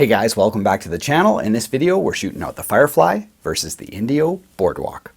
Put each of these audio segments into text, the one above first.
Hey guys, welcome back to the channel. In this video, we're shooting out the Firefly versus the Indio Boardwalk.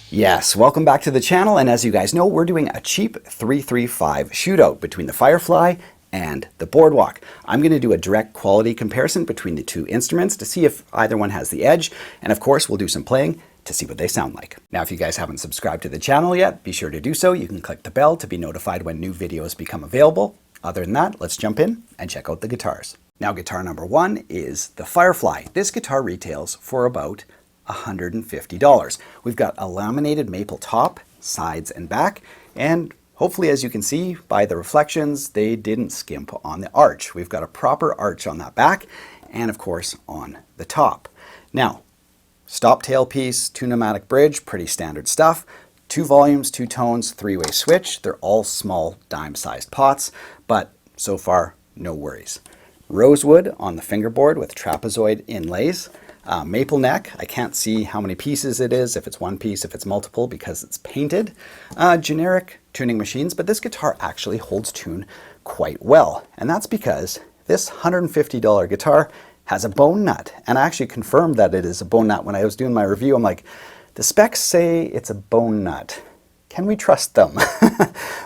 Yes, welcome back to the channel, and as you guys know, we're doing a cheap 335 shootout between the Firefly and the Boardwalk. I'm going to do a direct quality comparison between the two instruments to see if either one has the edge, and of course we'll do some playing to see what they sound like. Now if you guys haven't subscribed to the channel yet, be sure to do so. You can click the bell to be notified when new videos become available. Other than that, let's jump in and check out the guitars. Now guitar number one is the Firefly. This guitar retails for about $150. We've got a laminated maple top, sides and back, and hopefully as you can see by the reflections, they didn't skimp on the arch. We've got a proper arch on that back and of course on the top. Now, stop tailpiece, two pneumatic bridge, pretty standard stuff. 2 volumes, 2 tones, 3-way switch. They're all small dime-sized pots, but so far, no worries. Rosewood on the fingerboard with trapezoid inlays. Maple neck, I can't see how many pieces it is, if it's one piece, if it's multiple, because it's painted. Generic tuning machines, but this guitar actually holds tune quite well. And that's because this $150 guitar has a bone nut. And I actually confirmed that it is a bone nut when I was doing my review. I'm like, the specs say it's a bone nut. Can we trust them?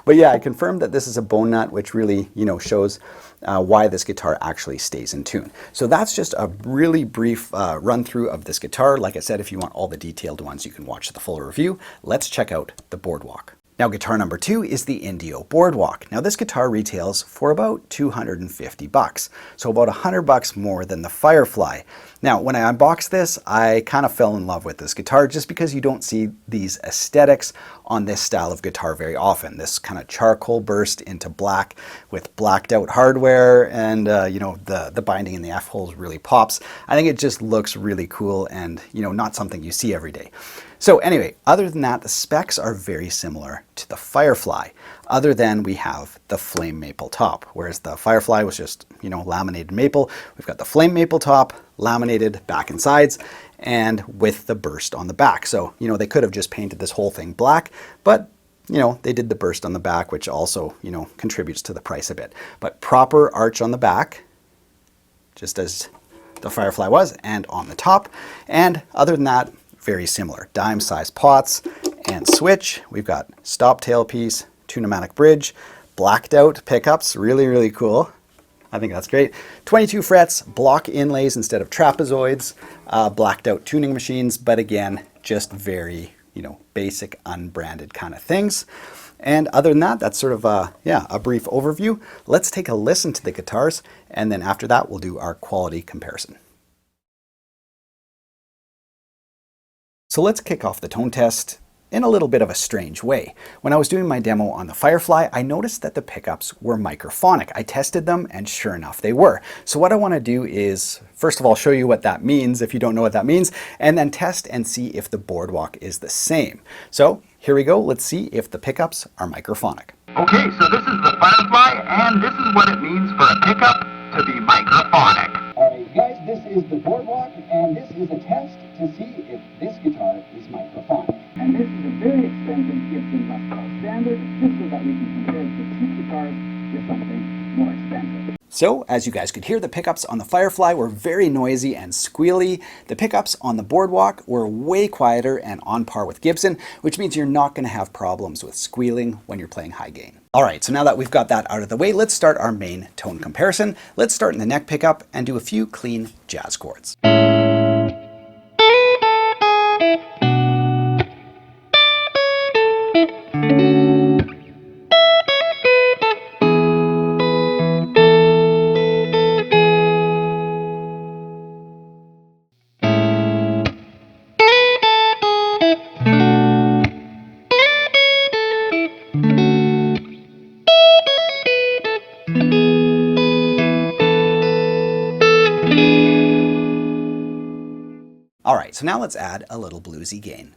But yeah, I confirmed that this is a bone nut, which really, shows why this guitar actually stays in tune. So that's just a really brief run through of this guitar. Like I said, if you want all the detailed ones, you can watch the full review. Let's check out the Boardwalk. Now guitar number two is the Indio Boardwalk. Now this guitar retails for about $250, so about $100 more than the Firefly. Now when I unboxed this, I kind of fell in love with this guitar just because you don't see these aesthetics on this style of guitar very often. This kind of charcoal burst into black with blacked out hardware, and the binding in the F-holes really pops. I think it just looks really cool and not something you see every day. So anyway, other than that, the specs are very similar to the Firefly, other than we have the flame maple top, whereas the Firefly was just, laminated maple. We've got the flame maple top, laminated back and sides, and with the burst on the back. So, they could have just painted this whole thing black, but they did the burst on the back, which also, contributes to the price a bit. But proper arch on the back, just as the Firefly was, and on the top. And other than that, very similar. Dime-sized pots and switch. We've got stop tailpiece, 2 pneumatic bridge, blacked out pickups, really, really cool. I think that's great. 22 frets, block inlays instead of trapezoids, blacked out tuning machines, but again, just very, basic, unbranded kind of things. And other than that, that's sort of a brief overview. Let's take a listen to the guitars, and then after that, we'll do our quality comparison. So let's kick off the tone test in a little bit of a strange way. When I was doing my demo on the Firefly, I noticed that the pickups were microphonic. I tested them and sure enough they were. So what I want to do is, first of all, show you what that means if you don't know what that means, and then test and see if the Boardwalk is the same. So here we go. Let's see if the pickups are microphonic. Okay, so this is the Firefly, and this is what it means for a pickup to be microphonic. Alright guys, this is the Boardwalk, and this is a test to see if this guitar is microphonic. And this is a very expensive Gibson Les Paul standard, just so that we can compare the cheap guitars with something more expensive. So, as you guys could hear, the pickups on the Firefly were very noisy and squealy. The pickups on the Boardwalk were way quieter and on par with Gibson, which means you're not going to have problems with squealing when you're playing high gain. Alright, so now that we've got that out of the way, let's start our main tone comparison. Let's start in the neck pickup and do a few clean jazz chords. All right, so now let's add a little bluesy gain.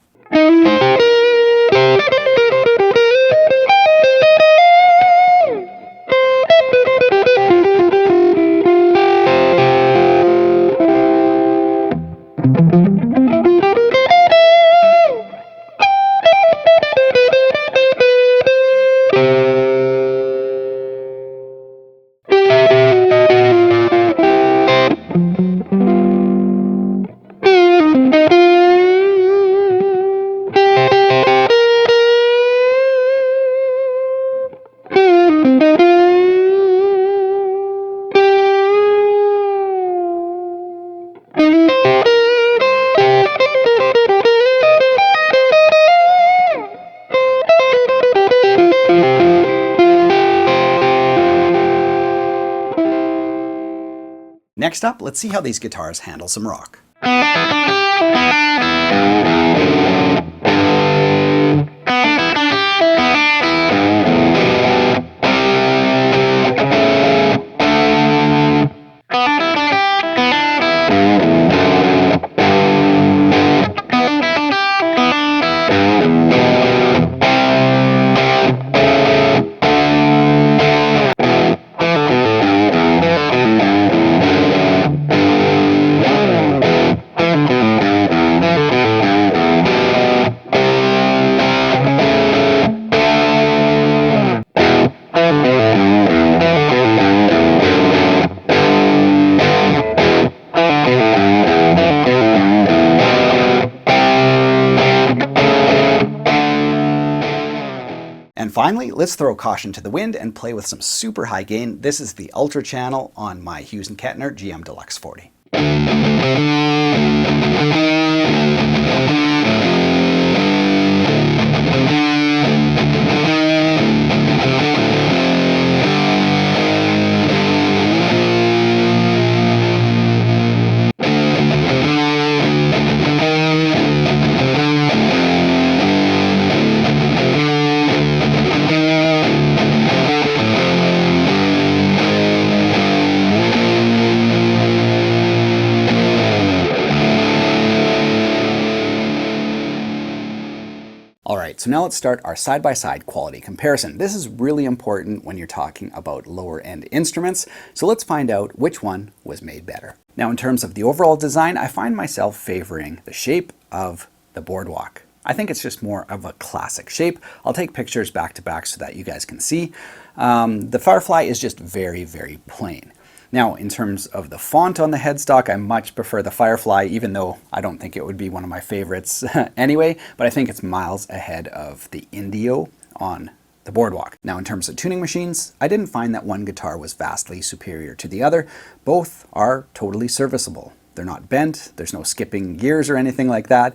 Next up, let's see how these guitars handle some rock. And finally, let's throw caution to the wind and play with some super high gain. This is the Ultra channel on my Hughes & Kettner GM Deluxe 40. Alright, so now let's start our side-by-side quality comparison. This is really important when you're talking about lower-end instruments, so let's find out which one was made better. Now, in terms of the overall design, I find myself favoring the shape of the Boardwalk. I think it's just more of a classic shape. I'll take pictures back to back so that you guys can see. The Firefly is just very, very plain. Now, in terms of the font on the headstock, I much prefer the Firefly, even though I don't think it would be one of my favorites anyway, but I think it's miles ahead of the Indio on the Boardwalk. Now, in terms of tuning machines, I didn't find that one guitar was vastly superior to the other. Both are totally serviceable. They're not bent, there's no skipping gears or anything like that,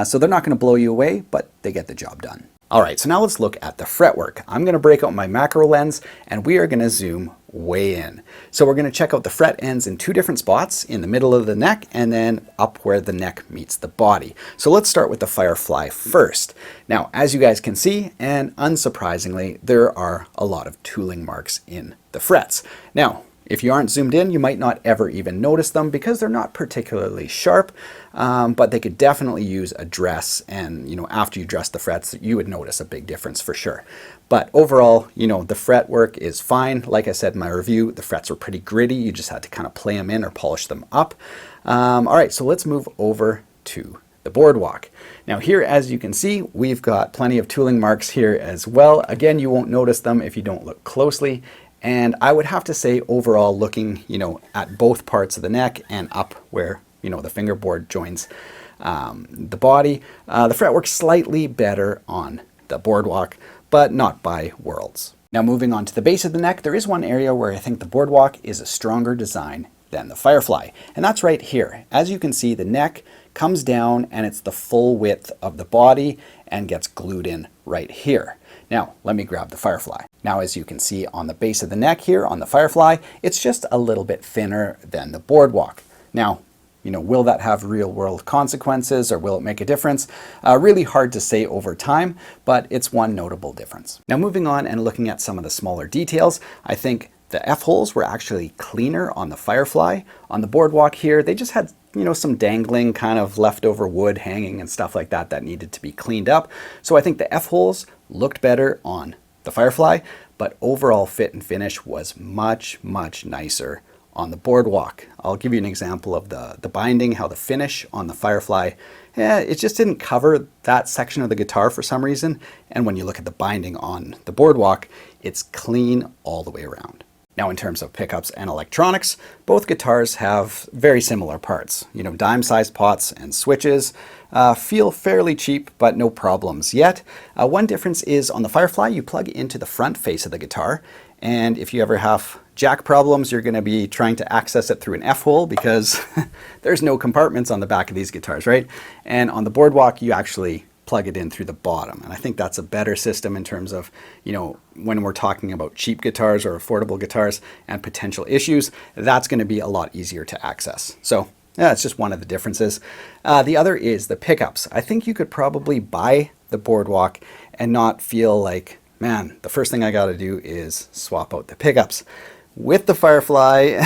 so they're not going to blow you away, but they get the job done. Alright, so now let's look at the fretwork. I'm going to break out my macro lens and we are going to zoom way in. So we're going to check out the fret ends in two different spots, in the middle of the neck and then up where the neck meets the body. So let's start with the Firefly first. Now, as you guys can see, and unsurprisingly, there are a lot of tooling marks in the frets. Now, if you aren't zoomed in, you might not ever even notice them because they're not particularly sharp, but they could definitely use a dress, and after you dress the frets, you would notice a big difference for sure. But overall, the fretwork is fine. Like I said in my review, the frets were pretty gritty. You just had to kind of play them in or polish them up. All right, so let's move over to the Boardwalk. Now here, as you can see, we've got plenty of tooling marks here as well. Again, you won't notice them if you don't look closely. And I would have to say overall, looking, at both parts of the neck and up where, the fingerboard joins the body, the fretwork's slightly better on the Boardwalk, but not by worlds. Now moving on to the base of the neck, there is one area where I think the Boardwalk is a stronger design than the Firefly, and that's right here. As you can see, the neck comes down and it's the full width of the body and gets glued in right here. Now, let me grab the Firefly. Now, as you can see on the base of the neck here on the Firefly, it's just a little bit thinner than the Boardwalk. Now, will that have real world consequences or will it make a difference? Really hard to say over time, but it's one notable difference. Now, moving on and looking at some of the smaller details, I think the F-holes were actually cleaner on the Firefly. On the Boardwalk here, they just had some dangling kind of leftover wood hanging and stuff like that that needed to be cleaned up. So I think the F-holes looked better on the Firefly, but overall fit and finish was much, much nicer on the Boardwalk. I'll give you an example of the binding, how the finish on the Firefly, it just didn't cover that section of the guitar for some reason. And when you look at the binding on the Boardwalk, it's clean all the way around. Now, in terms of pickups and electronics, both guitars have very similar parts. Dime-sized pots and switches feel fairly cheap, but no problems yet. One difference is on the Firefly, you plug into the front face of the guitar, and if you ever have jack problems, you're going to be trying to access it through an F-hole because there's no compartments on the back of these guitars, right? And on the Boardwalk, you actually plug it in through the bottom. And I think that's a better system in terms of, when we're talking about cheap guitars or affordable guitars and potential issues, that's going to be a lot easier to access. So yeah, it's just one of the differences. The other is the pickups. I think you could probably buy the Boardwalk and not feel like, man, the first thing I got to do is swap out the pickups. With the Firefly,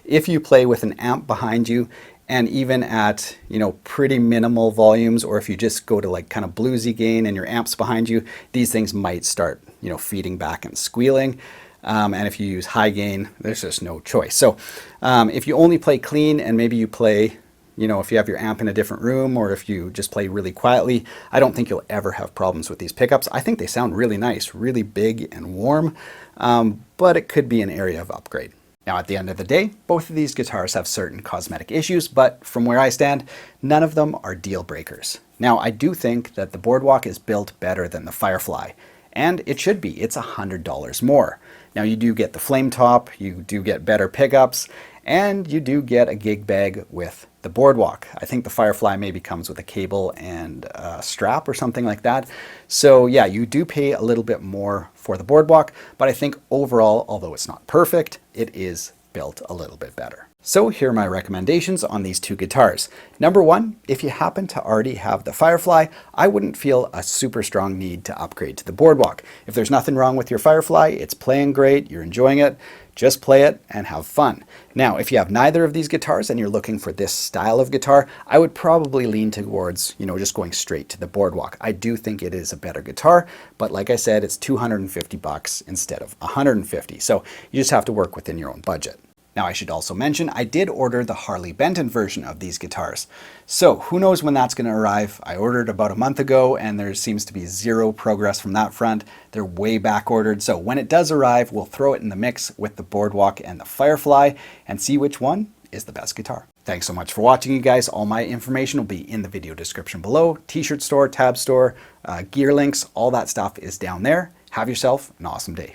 if you play with an amp behind you, and even at, pretty minimal volumes, or if you just go to like kind of bluesy gain and your amp's behind you, these things might start, feeding back and squealing. And if you use high gain, there's just no choice. So if you only play clean and maybe you play, if you have your amp in a different room or if you just play really quietly, I don't think you'll ever have problems with these pickups. I think they sound really nice, really big and warm, but it could be an area of upgrade. Now, at the end of the day, both of these guitars have certain cosmetic issues, but from where I stand, none of them are deal breakers. Now, I do think that the Boardwalk is built better than the Firefly, and it should be. It's $100 more. Now, you do get the flame top, you do get better pickups, and you do get a gig bag with the Boardwalk. I think the Firefly maybe comes with a cable and a strap or something like that. So yeah, you do pay a little bit more for the Boardwalk, but I think overall, although it's not perfect, it is built a little bit better. So here are my recommendations on these two guitars. Number one, if you happen to already have the Firefly, I wouldn't feel a super strong need to upgrade to the Boardwalk. If there's nothing wrong with your Firefly, it's playing great, you're enjoying it, just play it and have fun. Now, if you have neither of these guitars and you're looking for this style of guitar, I would probably lean towards, just going straight to the Boardwalk. I do think it is a better guitar, but like I said, it's $250 instead of $150. So you just have to work within your own budget. Now, I should also mention, I did order the Harley Benton version of these guitars. So who knows when that's going to arrive? I ordered about a month ago and there seems to be zero progress from that front. They're way back ordered. So when it does arrive, we'll throw it in the mix with the Boardwalk and the Firefly and see which one is the best guitar. Thanks so much for watching, you guys. All my information will be in the video description below. T-shirt store, tab store, gear links, all that stuff is down there. Have yourself an awesome day.